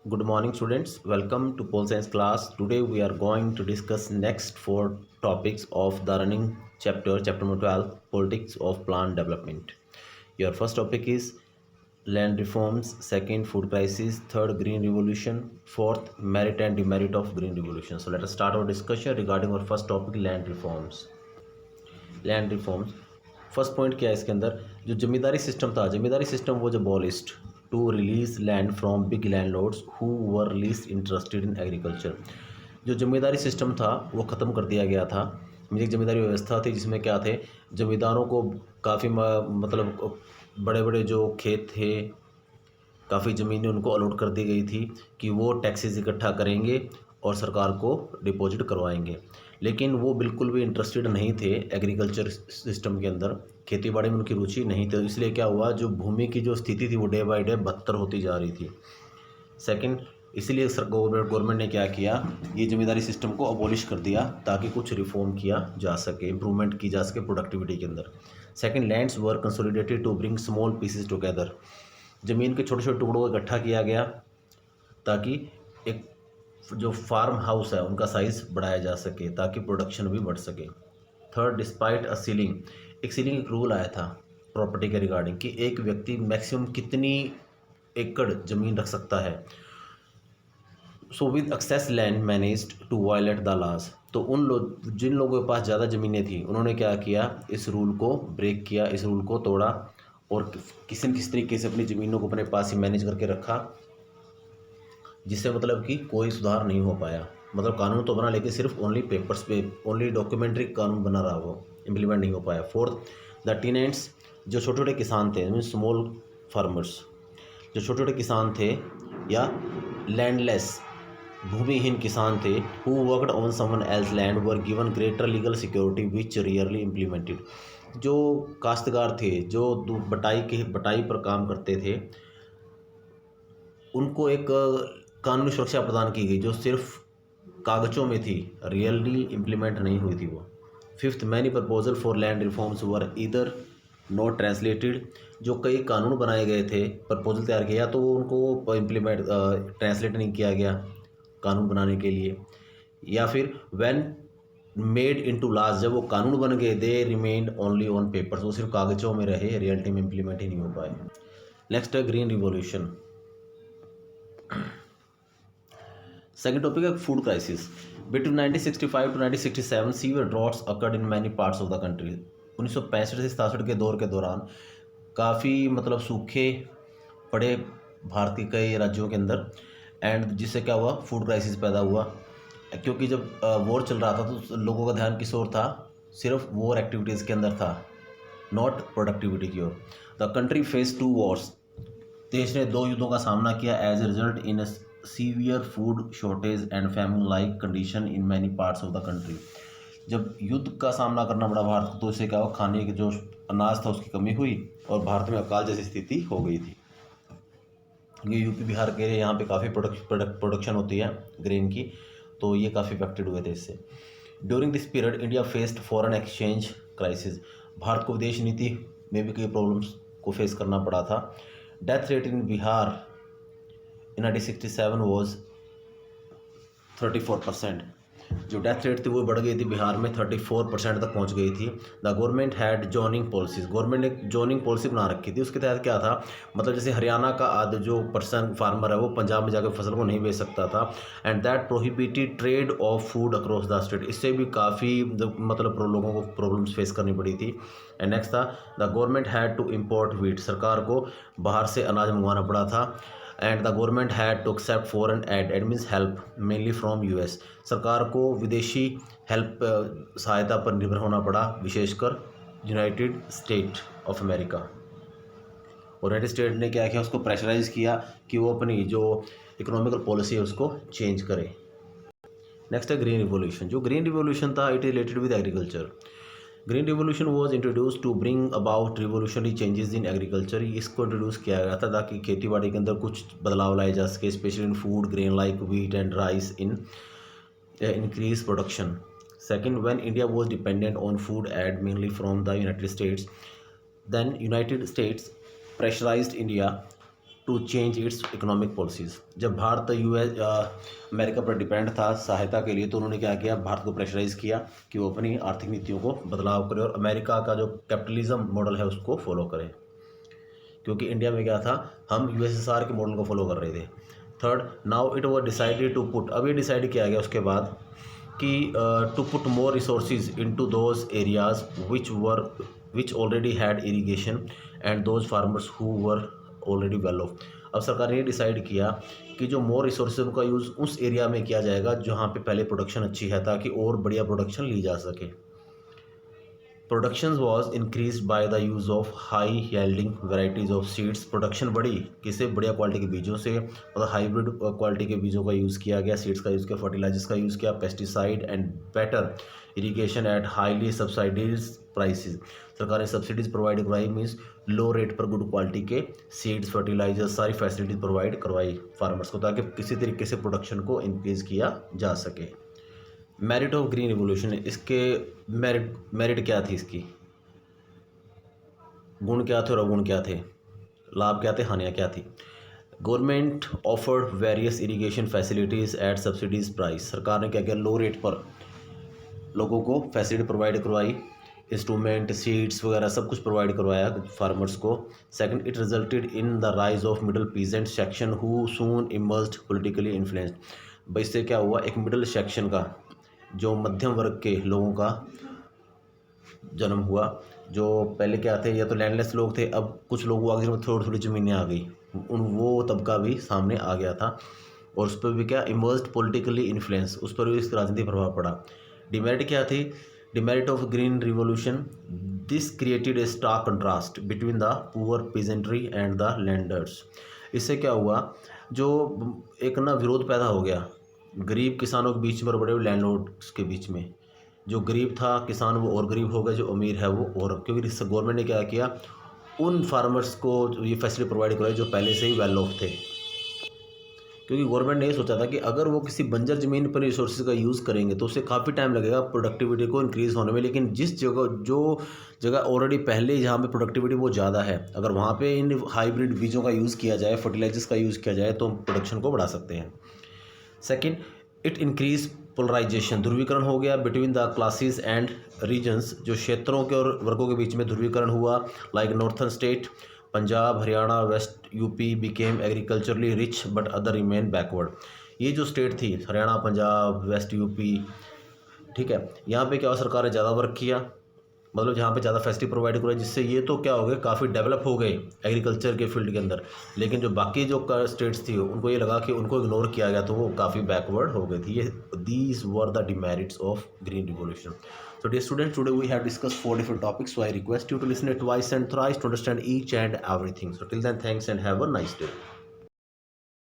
Good morning, students. Welcome to Pole Science class. Today we are going to discuss next four topics of the running chapter number 12, Politics of Plant Development. Your first topic is land reforms, second food crisis, third green revolution, fourth merit and demerit of green revolution. So let us start our discussion regarding our first topic, land reforms. Land reforms. First point क्या है इसके अंदर, जो zamindari system था, जमींदारी system वो जो abolished to release land from big landlords who were least interested in agriculture. जो zamindari system था वो ख़त्म कर दिया गया था। एक जमींदारी व्यवस्था थी जिसमें क्या थे, जमींदारों को काफ़ी मतलब बड़े बड़े जो खेत थे, काफ़ी ज़मीनें उनको अलॉट कर दी गई थी कि वो टैक्सेस इकट्ठा करेंगे और सरकार को डिपॉजिट करवाएंगे। लेकिन वो बिल्कुल भी इंटरेस्टेड नहीं थे एग्रीकल्चर सिस्टम के अंदर, खेती बाड़ी में उनकी रुचि नहीं थी। इसलिए क्या हुआ, जो भूमि की जो स्थिति थी वो डे बाय डे बदतर होती जा रही थी। सेकंड, इसलिए गवर्नमेंट ने क्या किया, ये जमींदारी सिस्टम को अबॉलिश कर दिया ताकि कुछ रिफॉर्म किया जा सके, इम्प्रूवमेंट की जा सके प्रोडक्टिविटी के अंदर। Second, lands were consolidated to bring small pieces together. ज़मीन के छोटे छोटे टुकड़ों को इकट्ठा किया गया ताकि एक जो फार्म हाउस है उनका साइज़ बढ़ाया जा सके ताकि प्रोडक्शन भी बढ़ सके। थर्ड, डिस्पाइट अ सीलिंग, एक रूल आया था प्रॉपर्टी के रिगार्डिंग कि एक व्यक्ति मैक्सिमम कितनी एकड़ ज़मीन रख सकता है। So with excess land managed to violate the laws, तो जिन लोगों के पास ज़्यादा ज़मीनें थी उन्होंने क्या किया, इस रूल को ब्रेक किया, इस रूल को तोड़ा और किसी न किसी तरीके से अपनी ज़मीनों को अपने पास ही मैनेज करके रखा, जिससे मतलब कि कोई सुधार नहीं हो पाया। मतलब कानून तो बना लेकिन सिर्फ ओनली पेपर्स पे, ओनली डॉक्यूमेंट्री कानून बना रहा, वो इम्प्लीमेंट नहीं हो पाया। फोर्थ, द टीनेंट्स, जो छोटे छोटे किसान थे, मीन स्मॉल फार्मर्स, जो छोटे छोटे किसान थे या लैंडलेस भूमिहीन किसान थे, who worked on someone else land were given greater legal security which rarely implemented. जो काश्तकार थे, जो बटाई पर काम करते थे, उनको एक कानूनी सुरक्षा प्रदान की गई जो सिर्फ कागज़ों में थी, रियली इम्प्लीमेंट नहीं हुई थी वो। Fifth, many proposal for land reforms were either not translated, जो कई कानून बनाए गए थे, प्रपोजल तैयार किया तो वो उनको इम्प्लीमेंट ट्रांसलेट नहीं किया गया कानून बनाने के लिए, या फिर व्हेन मेड इनटू लॉज, जब वो कानून बन गए, दे रिमेन्ड ओनली ऑन पेपर्स, वो सिर्फ कागज़ों में रहे, रियलिटी में इम्प्लीमेंट ही नहीं हो पाए। नेक्स्ट है ग्रीन रिवॉल्यूशन। Second topic है food crisis. Between 1965 to 1967 severe droughts occurred in many parts of the country. 1965 से 67 के दौर के दौरान काफ़ी मतलब सूखे पड़े भारत के कई राज्यों के अंदर, एंड जिससे क्या हुआ, फूड क्राइसिस पैदा हुआ। क्योंकि जब वॉर चल रहा था तो लोगों का ध्यान किस ओर था, सिर्फ वॉर एक्टिविटीज़ के अंदर था, नॉट प्रोडक्टिविटी की ओर। द कंट्री फेस 2 वॉर्स, देश ने 2 युद्धों का सामना किया as a result in severe food shortage and famine like condition in many parts of the country. जब युद्ध का सामना करना पड़ा भारत को तो इससे क्या हुआ, खाने के जो अनाज था उसकी कमी हुई और भारत में अकाल जैसी स्थिति हो गई थी। ये यूपी बिहार के यहाँ पे काफ़ी प्रोडक्शन होती है ग्रेन की, तो ये काफ़ी अफेक्टेड हुए थे इससे। During this period India faced foreign exchange crisis, Bharat को विदेश नीति में भी कई प्रॉब्लम्स को फेस करना पड़ा था। Death rate in Bihar in 1967 was 34%, जो डेथ रेट थी वो बढ़ गई थी बिहार में, 34% तक पहुंच गई थी। The government had zoning policies, government ने जोनिंग पॉलिसी बना रखी थी। उसके तहत क्या था, मतलब जैसे हरियाणा का आध जो पर्सन फार्मर है वो पंजाब में जाकर फसल को नहीं बेच सकता था, and that prohibited trade off food across the state, इससे भी काफ़ी मतलब लोगों को प्रॉब्लम्स फेस करनी पड़ी थी। एंड नेक्स्ट था, the government had to import wheat, सरकार को बाहर से अनाज मंगवाना पड़ा था। And the government had to accept foreign aid means help mainly from US, सरकार को विदेशी हेल्प सहायता पर निर्भर होना पड़ा, विशेषकर यूनाइटेड स्टेट ऑफ अमेरिका। और यूनाइटेड स्टेट ने क्या किया, उसको प्रेशराइज किया कि वो अपनी जो इकोनॉमिकल पॉलिसी है उसको चेंज करे। नेक्स्ट है ग्रीन रिवॉल्यूशन। जो ग्रीन रिवॉल्यूशन था it is related with agriculture. Green revolution was introduce to bring about revolutionary changes in agriculture, इसको इंट्रोड्यूस किया गया था ताकि खेती बाड़ी के अंदर कुछ बदलाव लाए जा सके, specially in food grain like wheat and rice in increase production. Second, when India was dependent on food aid mainly from the United States, then United States pressurized India to change its economic policies. जब Bharat US America पर depend था सहायता के लिए, तो उन्होंने क्या किया, भारत को प्रेशराइज़ किया कि वो अपनी आर्थिक नीतियों को बदलाव करे और अमेरिका का जो कैपिटलिज्म मॉडल है उसको फॉलो करे, क्योंकि इंडिया में क्या था, हम यूएसएसआर के मॉडल को फॉलो कर रहे थे। Third, now it was decided to put, अब ये डिसाइड किया गया उसके बाद कि to put more resources into those areas which already had irrigation and those farmers who were already well off. अब सरकार ने ये डिसाइड किया कि जो मोर रिसोर्सेज का यूज़ उस एरिया में किया जाएगा जहाँ पे पहले प्रोडक्शन अच्छी है, ताकि और बढ़िया प्रोडक्शन ली जा सके। Production was increase by the use of high yielding varieties of seeds. Production बढ़ी किससे, बढ़िया क्वालिटी के बीजों से, मतलब हाइब्रिड क्वालिटी के बीजों का यूज़ किया गया, सीड्स का यूज़ किया, फर्टिलाइजर्स का यूज़ किया, pesticide and better irrigation at highly subsidize prices. सरकार ने सब्सिडीज प्रोवाइड करवाई, मीन्स लो रेट पर गुड क्वालिटी के सीड्स, फर्टिलाइजर्स, सारी फैसिलिटीज प्रोवाइड करवाई फार्मर्स को, ताकि किसी तरीके से प्रोडक्शन को इंक्रीज़ किया जा सके। मेरिट ऑफ ग्रीन रिवोल्यूशन, इसके मेरिट क्या थी, इसकी गुण क्या थे और अवगुण क्या थे, लाभ क्या थे, हानियाँ क्या थी। Government offered various irrigation facilities at subsidies price. सरकार ने क्या किया, लो रेट पर लोगों को फैसिलिटी प्रोवाइड करवाई, इंस्ट्रूमेंट, सीड्स वगैरह सब कुछ प्रोवाइड करवाया फार्मर्स को। Second, it resulted in the rise of middle peasant section who soon emerged politically influenced. भाई इससे क्या हुआ, एक मिडिल सेक्शन का, जो मध्यम वर्ग के लोगों का जन्म हुआ। जो पहले क्या थे, या तो लैंडलेस लोग थे, अब कुछ लोग हुआ जिनमें थोड़ी थोड़ी ज़मीनें आ गई, वो तबका भी सामने आ गया था, और उस पर भी क्या, इमर्ज्ड पॉलिटिकली इन्फ्लुएंस, उस पर भी इसका राजनीतिक प्रभाव पड़ा। डिमेरिट क्या थी, demerit of green revolution, this created a stark contrast between the poor peasantry and the landers. इससे क्या हुआ, जो एक ना विरोध पैदा हो गया गरीब किसानों के बीच में और बड़े बड़े लैंडलॉर्ड्स के बीच में। जो गरीब था किसान वो और गरीब हो गए, जो अमीर है वो और, क्योंकि गवर्नमेंट ने क्या किया, उन फार्मर्स को ये फैसिलिटी प्रोवाइड करवाई जो पहले से ही वेल ऑफ थे। क्योंकि गवर्नमेंट ने ये सोचा था कि अगर वो किसी बंजर ज़मीन पर रिसोर्सेज का यूज़ करेंगे तो उससे काफ़ी टाइम लगेगा प्रोडक्टिविटी को इंक्रीज़ होने में, लेकिन जिस जगह, जो जगह ऑलरेडी पहले जहाँ पे प्रोडक्टिविटी वो ज़्यादा है, अगर वहाँ पे इन हाइब्रिड बीजों का यूज़ किया जाए, फर्टिलाइजर्स का यूज़ किया जाए, तो हम प्रोडक्शन को बढ़ा सकते हैं। सेकेंड, इट इंक्रीज पोलराइजेशन, ध्रुवीकरण हो गया between the classes and regions, जो क्षेत्रों के और वर्गों के बीच में ध्रुवीकरण हुआ। Like northern state, Punjab, Haryana, west UP became agriculturally rich but other remain backward. ये जो स्टेट थी, हरियाणा, पंजाब, वेस्ट यूपी, ठीक है, यहाँ पे क्या हुआ, सरकार ने ज़्यादा वर्क किया, मतलब जहाँ पे ज़्यादा फैसिलिटी प्रोवाइड कराई, जिससे ये तो क्या हो गए, काफ़ी डेवलप हो गए एग्रीकल्चर के फील्ड के अंदर। लेकिन जो बाकी जो स्टेट्स थी उनको ये लगा कि उनको इग्नोर किया गया, तो वो काफ़ी बैकवर्ड हो गई थी। ये these were the demerits of green revolution. So dear students, today we have discussed 4 different topics, so I request you to listen it twice and thrice to understand each and everything. So till then, thanks and have a nice day.